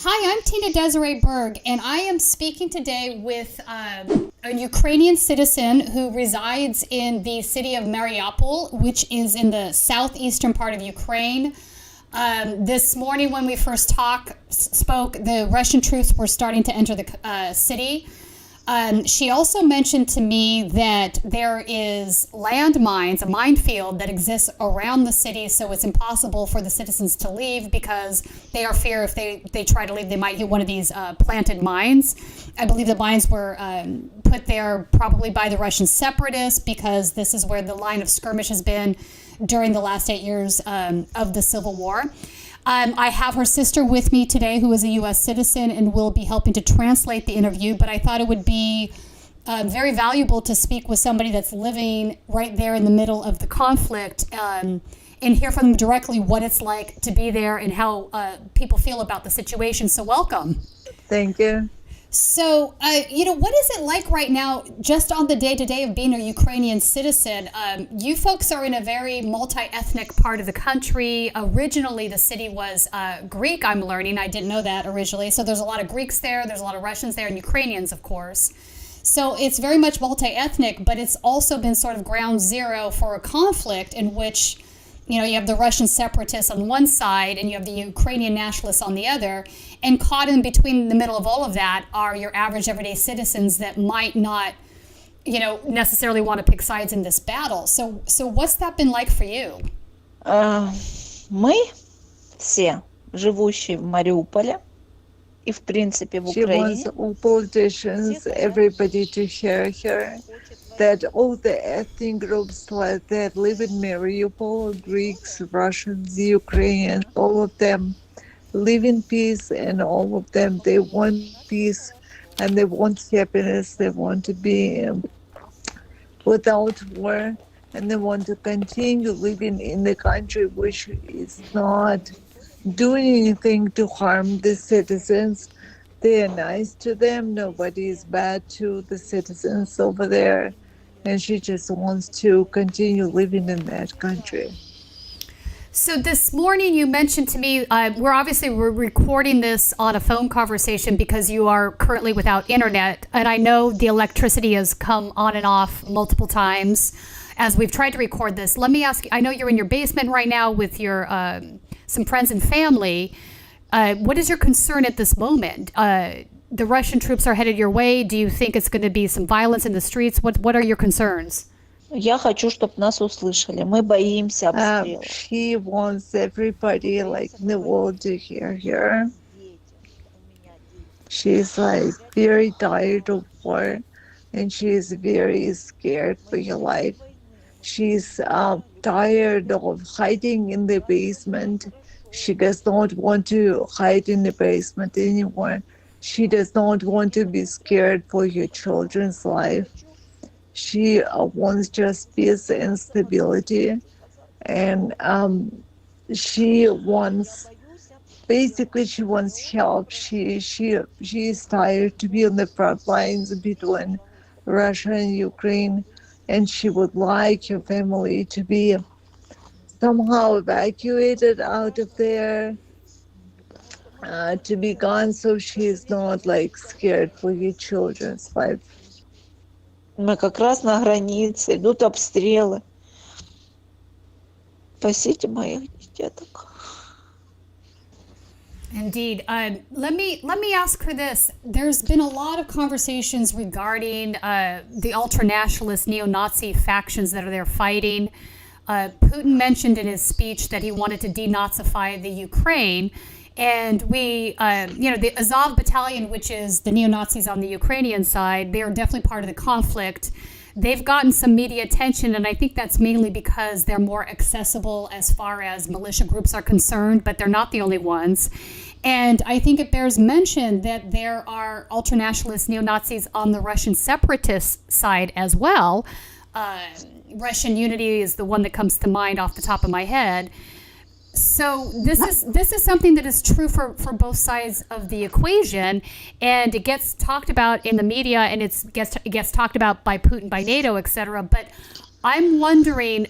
Hi, I'm Tina Desiree Berg, and I am speaking today with a Ukrainian citizen who resides in the city of Mariupol, which is in the southeastern part of Ukraine. This morning when we first spoke, the Russian troops were starting to enter the city. She also mentioned to me that there is landmines, a minefield that exists around the city, so it's impossible for the citizens to leave because they are fear if they try to leave, they might hit one of these planted mines. I believe the mines were put there probably by the Russian separatists because this is where the line of skirmish has been during the last 8 years of the Civil War. I have her sister with me today, who is a U.S. citizen, and will be helping to translate the interview. But I thought it would be very valuable to speak with somebody that's living right there in the middle of the conflict and hear from them directly what it's like to be there and how people feel about the situation. So welcome. Thank you. So, what is it like right now, just on the day-to-day of being a Ukrainian citizen? You folks are in a very multi-ethnic part of the country. Originally, the city was Greek, I'm learning. I didn't know that originally. So there's a lot of Greeks there, there's a lot of Russians there, and Ukrainians, of course. So it's very much multi-ethnic, but it's also been sort of ground zero for a conflict in which you have the Russian separatists on one side and you have the Ukrainian nationalists on the other. And caught in between the middle of all of that are your average everyday citizens that might not, necessarily want to pick sides in this battle. So what's that been like for you? Мы все живущие в Мариуполе и в принципе в She Украине. wants all politicians, everybody to hear her, that all the ethnic groups that live in Mariupol, Greeks, Russians, Ukrainians, all of them live in peace, and all of them, they want peace and they want happiness. They want to be without war, and they want to continue living in the country which is not doing anything to harm the citizens. They are nice to them. Nobody is bad to the citizens over there. And she just wants to continue living in that country. So this morning you mentioned to me, we're recording this on a phone conversation because you are currently without internet. And I know the electricity has come on and off multiple times as we've tried to record this. Let me ask you, I know you're in your basement right now with your some friends and family. What is your concern at this moment? The Russian troops are headed your way. Do you think it's going to be some violence in the streets? What are your concerns? Я хочу, чтобы нас услышали. Мы боимся обстрела. She wants everybody in the world to hear her. She's very tired of war, and she's very scared for her life. She's tired of hiding in the basement. She does not want to hide in the basement anymore. She does not want to be scared for her children's life. She wants just peace and stability. And she wants help. She is tired to be on the front lines between Russia and Ukraine. And she would like her family to be somehow evacuated out of there. To be gone, so she is not scared for her children's life. Мы как раз на границе, идут обстрелы. Спасите моих деток. Indeed. Let me ask her this. There's been a lot of conversations regarding the ultranationalist neo-Nazi factions that are there fighting. Putin mentioned in his speech that he wanted to denazify the Ukraine. And the Azov battalion, which is the neo-Nazis on the Ukrainian side, they are definitely part of the conflict. They've gotten some media attention, and I think that's mainly because they're more accessible as far as militia groups are concerned, but they're not the only ones. And I think it bears mention that there are ultranationalist neo-Nazis on the Russian separatist side as well. Russian Unity is the one that comes to mind off the top of my head. So this is something that is true for both sides of the equation, and it gets talked about in the media, and it gets talked about by Putin, by NATO, etc. But I'm wondering,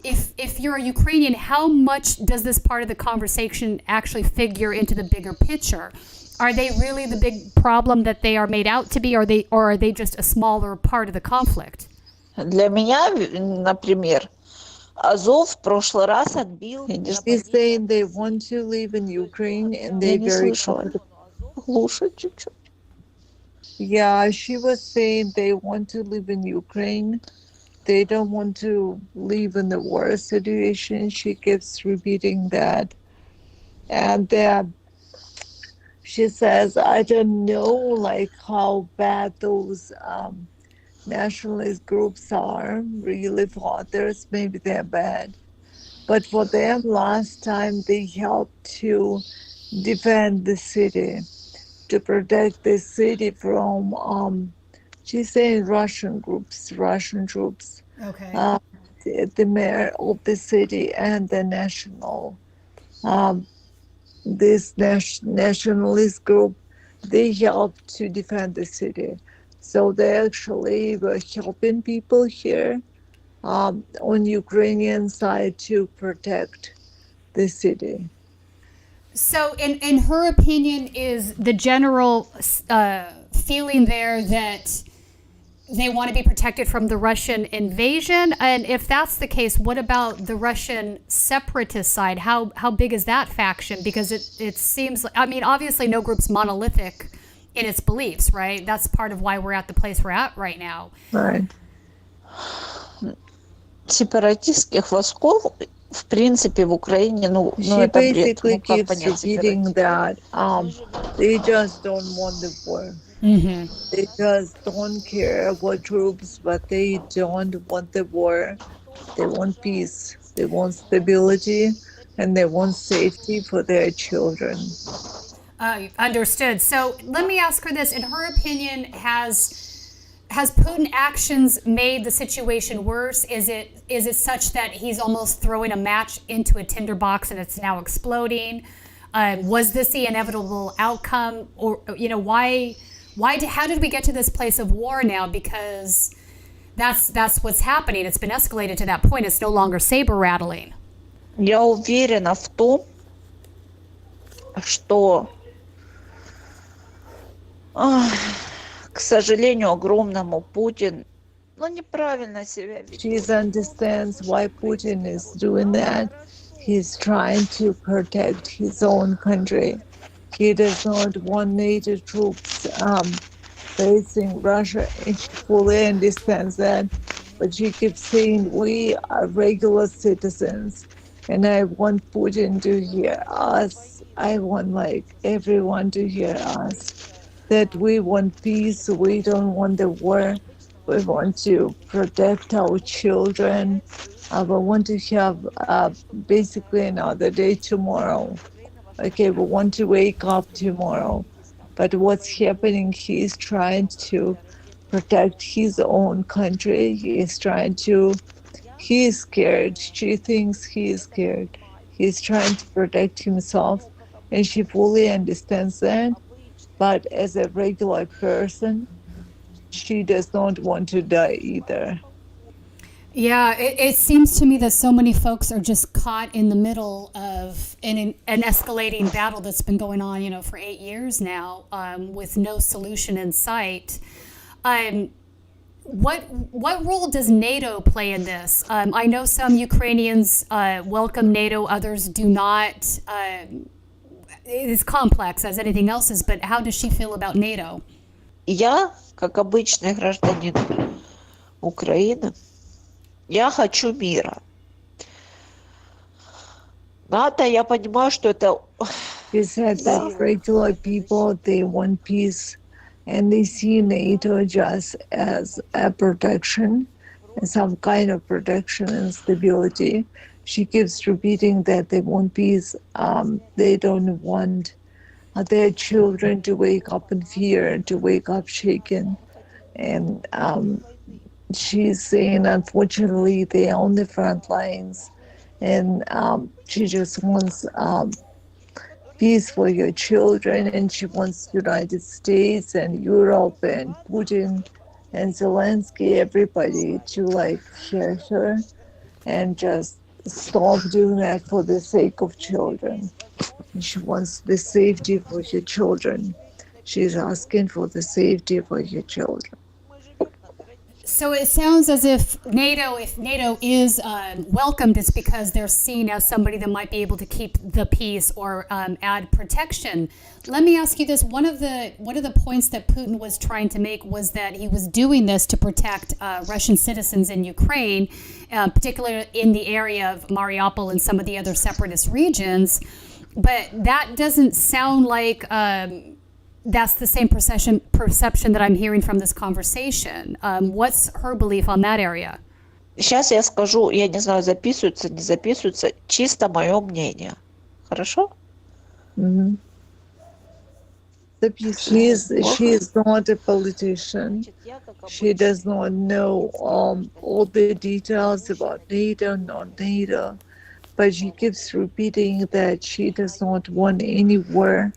if you're a Ukrainian, how much does this part of the conversation actually figure into the bigger picture? Are they really the big problem that they are made out to be, or are they just a smaller part of the conflict? Для меня, например, Азов в прошлый раз отбил. She's saying they want to live in Ukraine and Я they не very слышала. comfortable. Глуше чуть-чуть. Yeah, she was saying they want to live in Ukraine. They don't want to live in the war situation. She keeps repeating that. And she says, I don't know like how bad those nationalist groups are. Really, for others, maybe they're bad. But for them, last time they helped to defend the city, to protect the city from, she's saying Russian troops, Okay. the mayor of the city and the this nationalist group, they helped to defend the city. So they actually were helping people here on Ukrainian side to protect the city. So, in her opinion, is the general feeling there that they want to be protected from the Russian invasion? And if that's the case, what about the Russian separatist side? How big is that faction? Because it seems like, I mean, obviously no group's monolithic in its beliefs, right? That's part of why we're at the place we're at right now. Right. Сепаратистских войсков, в принципе, в Украине, She это бред. basically Как keeps понять repeating сепаратизм? that they just don't want the war. Mm-hmm. They just don't care about troops, but they don't want the war. They want peace. They want stability, and they want safety for their children. Understood. So let me ask her this. In her opinion, has Putin actions made the situation worse? Is it such that he's almost throwing a match into a tinderbox and it's now exploding? Was this the inevitable outcome, or how did we get to this place of war now? Because that's what's happening. It's been escalated to that point. It's no longer saber rattling. Я уверена в том, что, к сожалению, огромному Путин, неправильно себя ведет. She understands why Putin is doing that. He's trying to protect his own country. He does not want NATO troops facing Russia. He fully understands that. But she keeps saying we are regular citizens. And I want Putin to hear us. I want everyone to hear us. That we want peace. We don't want the war. We want to protect our children. We want to have basically another day tomorrow. Okay, we want to wake up tomorrow. But what's happening, he's trying to protect his own country. He is scared. She thinks he is scared. He's trying to protect himself, and she fully understands that. But as a regular person, she does not want to die either. Yeah, it seems to me that so many folks are just caught in the middle of an escalating battle that's been going on, for 8 years now, with no solution in sight. What role does NATO play in this? I know some Ukrainians welcome NATO, others do not. It is complex as anything else is, but how does she feel about NATO? Я, как обычный гражданин Украины, я хочу мира. НАТО, я понимаю, что это... She said that regular people, they want peace, and they see NATO just as a protection, some kind of protection and stability. She keeps repeating that they want peace. They don't want their children to wake up in fear, to wake up shaken. And she's saying, unfortunately, they're on the front lines. And she just wants peace for your children. And she wants United States and Europe and Putin and Zelensky, everybody to hear her. and just stop doing that for the sake of children. She wants the safety for her children. She's asking for the safety for her children. So it sounds as if NATO is welcomed, it's because they're seen as somebody that might be able to keep the peace or add protection. Let me ask you this: one of the points that Putin was trying to make was that he was doing this to protect Russian citizens in Ukraine, particularly in the area of Mariupol and some of the other separatist regions. But that doesn't sound like that's the same perception that I'm hearing from this conversation. What's her belief on that area? Сейчас я скажу, я не знаю, записывается, не записывается, чисто мое мнение. Хорошо? Mm-hmm. She is not a politician. She does not know all the details about NATO, not NATO, but she keeps repeating that she does not want any war,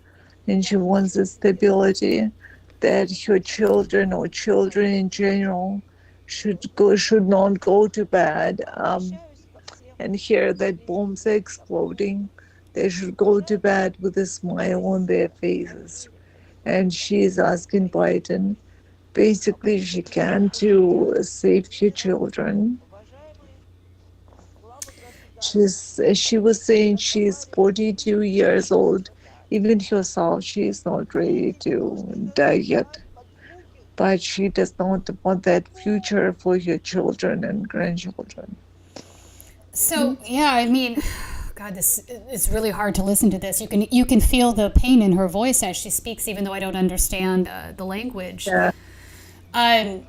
and she wants the stability, that her children or children in general should not go to bed and hear that bombs are exploding. They should go to bed with a smile on their faces. And she is asking Biden, basically she can to save her children. She was saying she's 42 years old. Even herself, she is not ready to die yet. But she does not want that future for her children and grandchildren. So, yeah, I mean, God, this is really hard to listen to this. You can feel the pain in her voice as she speaks, even though I don't understand the language. Yeah. I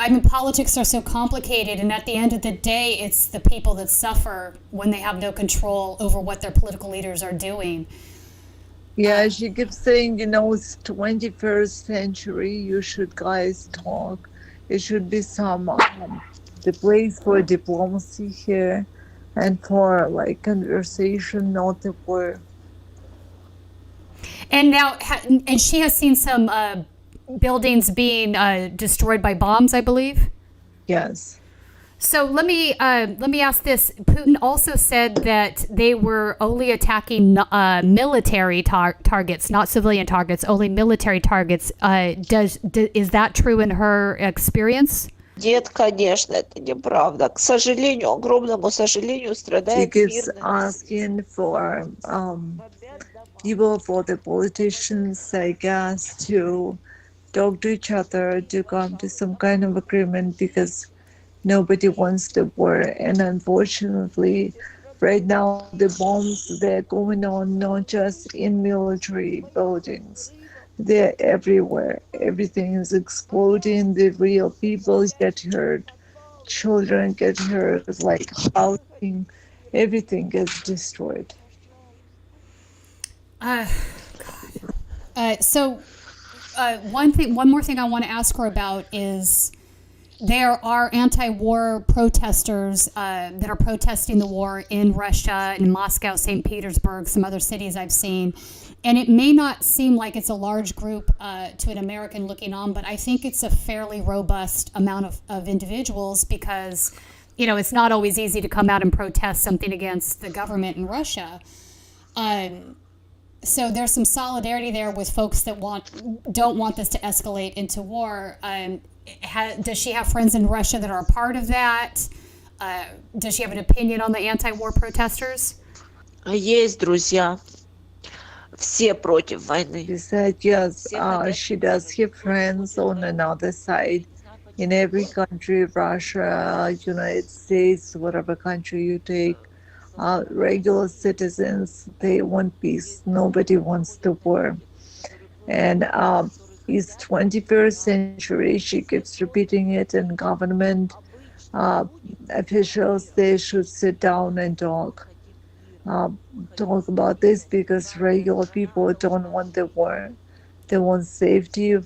mean, politics are so complicated, and at the end of the day, it's the people that suffer when they have no control over what their political leaders are doing. Yeah, she keeps saying, it's 21st century, you should guys talk. It should be some the place for diplomacy here and for like conversation, not the war. And now, and she has seen some buildings being destroyed by bombs, I believe. Yes. So let me ask this. Putin also said that they were only attacking military targets, not civilian targets, only military targets. Is that true in her experience? Нет, конечно, это неправда. К сожалению, огромному сожалению, страдает She keeps мирное asking for people, for the politicians, I guess, to talk to each other, to come to some kind of agreement, because nobody wants the war. And unfortunately, right now, the bombs, they're going on not just in military buildings. They're everywhere. Everything is exploding. The real people get hurt. Children get hurt. Like housing, everything gets destroyed. One more thing I want to ask her about is there are anti-war protesters that are protesting the war in Russia, in Moscow, St. Petersburg, some other cities I've seen. And it may not seem like it's a large group to an American looking on, but I think it's a fairly robust amount of individuals because, it's not always easy to come out and protest something against the government in Russia. So there's some solidarity there with folks that don't want this to escalate into war. Does she have friends in Russia that are a part of that? Does she have an opinion on the anti-war protesters? Есть друзья. Все против войны. She said, yes, she does have friends on another side. In every country, Russia, United States, whatever country you take, regular citizens, they want peace. Nobody wants the war. And it's 21st century. She keeps repeating it, and government officials, they should sit down and talk about this, because regular people don't want the war. They want safety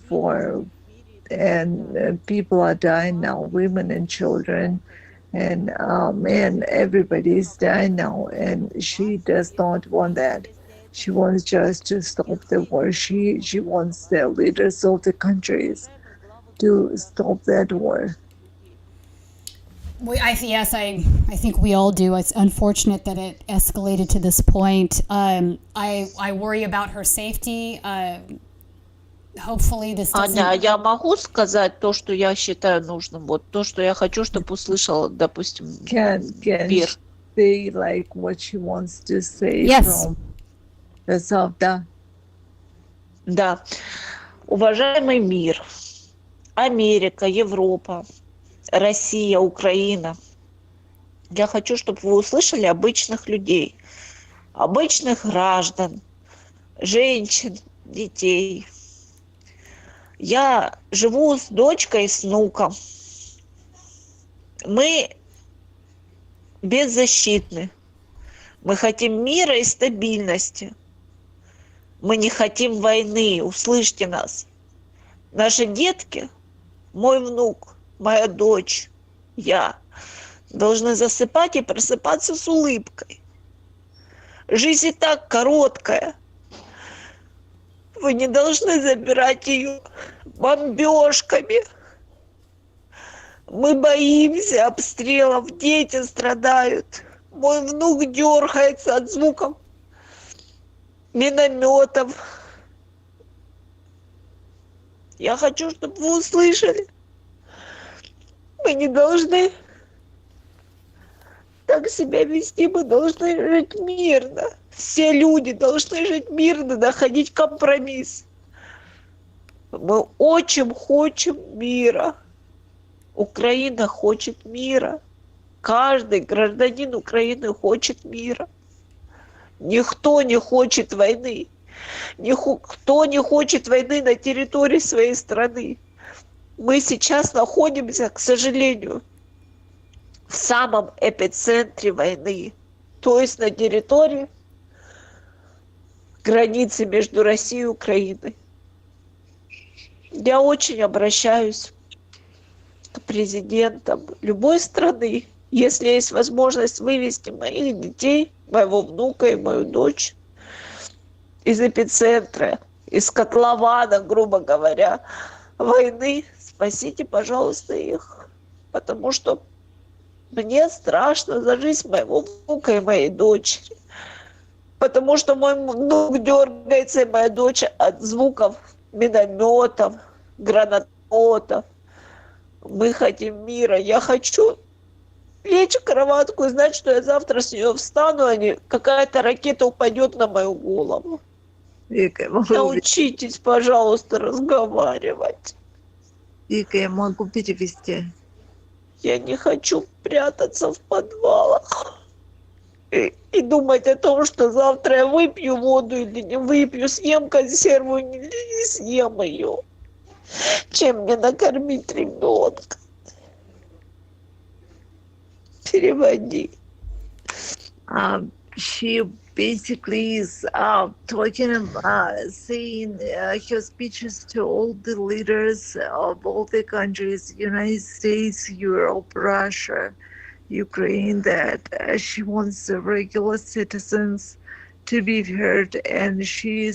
and people are dying now, women and children, and everybody is dying now, and she does not want that. She wants just to stop the war. She wants the leaders of the countries to stop that war. I think we all do. It's unfortunate that it escalated to this point. I worry about her safety. Hopefully this doesn't... Аня, я могу сказать то, что я считаю нужным? Вот то, что я хочу, чтобы услышал, допустим, Can мир. say like what she wants to say Yes. from herself? Да. Да. Уважаемый мир, Америка, Европа, Россия, Украина. Я хочу, чтобы вы услышали обычных людей, обычных граждан, женщин, детей. Я живу с дочкой и с внуком. Мы беззащитны. Мы хотим мира и стабильности. Мы не хотим войны. Услышьте нас. Наши детки, мой внук, моя дочь, я, должны засыпать и просыпаться с улыбкой. Жизнь и так короткая. Вы не должны забирать ее бомбежками. Мы боимся обстрелов, дети страдают. Мой внук дергается от звуков минометов. Я хочу, чтобы вы услышали. Мы не должны так себя вести, мы должны жить мирно. Все люди должны жить мирно, находить компромисс. Мы очень хотим мира. Украина хочет мира. Каждый гражданин Украины хочет мира. Никто не хочет войны. Никто не хочет войны на территории своей страны. Мы сейчас находимся, к сожалению, в самом эпицентре войны. То есть на территории границы между Россией и Украиной. Я очень обращаюсь к президентам любой страны, если есть возможность вывести моих детей, моего внука и мою дочь из эпицентра, из котлована, грубо говоря, войны, спасите, пожалуйста, их. Потому что мне страшно за жизнь моего внука и моей дочери. Потому что мой внук дергается, и моя дочь от звуков минометов, гранатометов. Мы хотим мира. Я хочу лечь в кроватку и знать, что я завтра с нее встану, а не какая-то ракета упадет на мою голову. Вика, Научитесь, пожалуйста, разговаривать. Вика, я могу перевести. Я не хочу прятаться в подвалах и думать о том, что завтра я выпью воду или не выпью, съем консерву или не съем ее. Чем мне накормить ребенка? Переводи. She basically is talking about saying her speeches to all the leaders of all the countries, United States, Europe, Russia, Ukraine, that she wants the regular citizens to be heard, and she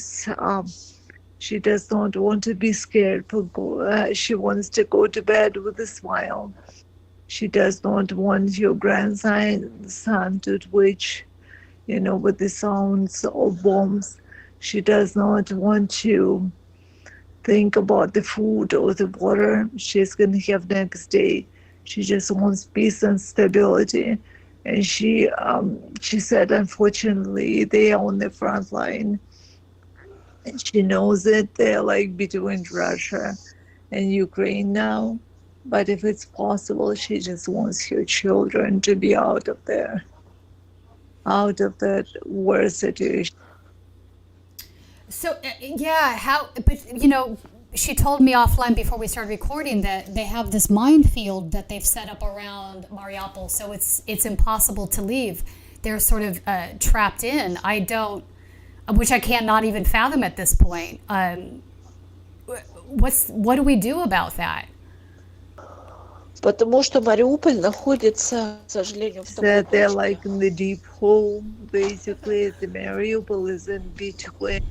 does not want to be scared. She wants to go to bed with a smile. She does not want your grandson to twitch, with the sounds of bombs. She does not want to think about the food or the water she's going to have next day. She just wants peace and stability. And she said, unfortunately, they are on the front line. And she knows that they're like between Russia and Ukraine now. But if it's possible, she just wants her children to be out of that war situation. So, she told me offline before we started recording that they have this minefield that they've set up around Mariupol, so it's impossible to leave. They're sort of trapped in. Which I cannot even fathom at this point. What do we do about that? Потому что Мариуполь находится, к сожалению, в That they're like in the deep hole, basically. The Mariupol is in between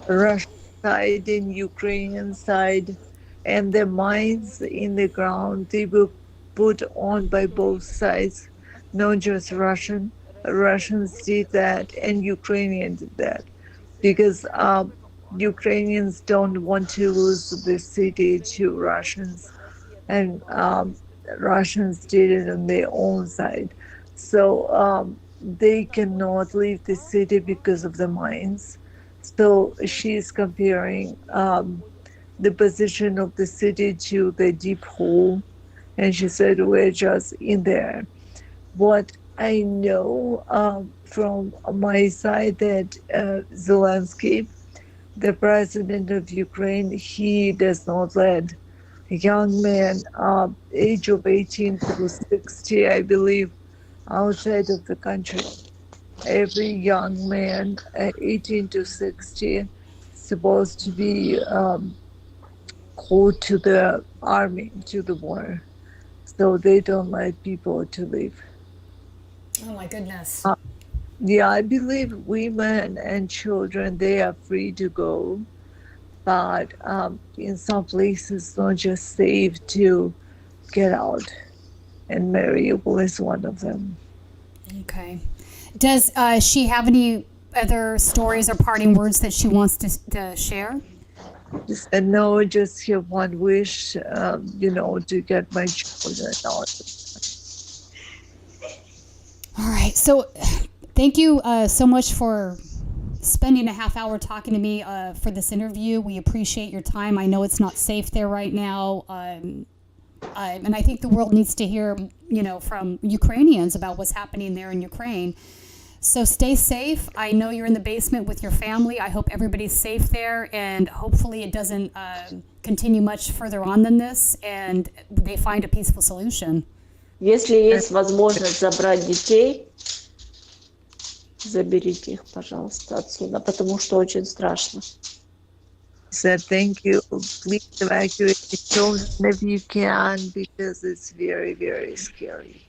Russian side and Ukrainian side, and the mines in the ground, they will put on by both sides, not just Russian. Russians did that and Ukrainians did that because Ukrainians don't want to lose the city to Russians, and Russians did it on their own side. So they cannot leave the city because of the mines. So she's comparing the position of the city to the deep hole, and she said we're just in there. What I know from my side that Zelensky, the president of Ukraine, he does not let young men age of 18 to 60, I believe, outside of the country. Every young man 18 to 60 supposed to be called to the army, to the war. So they don't let people to leave. Oh my goodness. Yeah, I believe women and children, they are free to go. But in some places, it's not just safe to get out. And Mariupol is one of them. Okay. Does she have any other stories or parting words that she wants to share? And no, just have one wish, to get my children out. All right. So thank you so much for spending a half hour talking to me for this interview. We appreciate your time. I know it's not safe there right now. And I think the world needs to hear, from Ukrainians about what's happening there in Ukraine. So stay safe. I know you're in the basement with your family. I hope everybody's safe there, and hopefully it doesn't continue much further on than this, and they find a peaceful solution. Если есть возможность забрать детей, заберите их, пожалуйста, отсюда, потому что очень страшно. Said thank you. Please evacuate the children if you can, because it's very, very scary.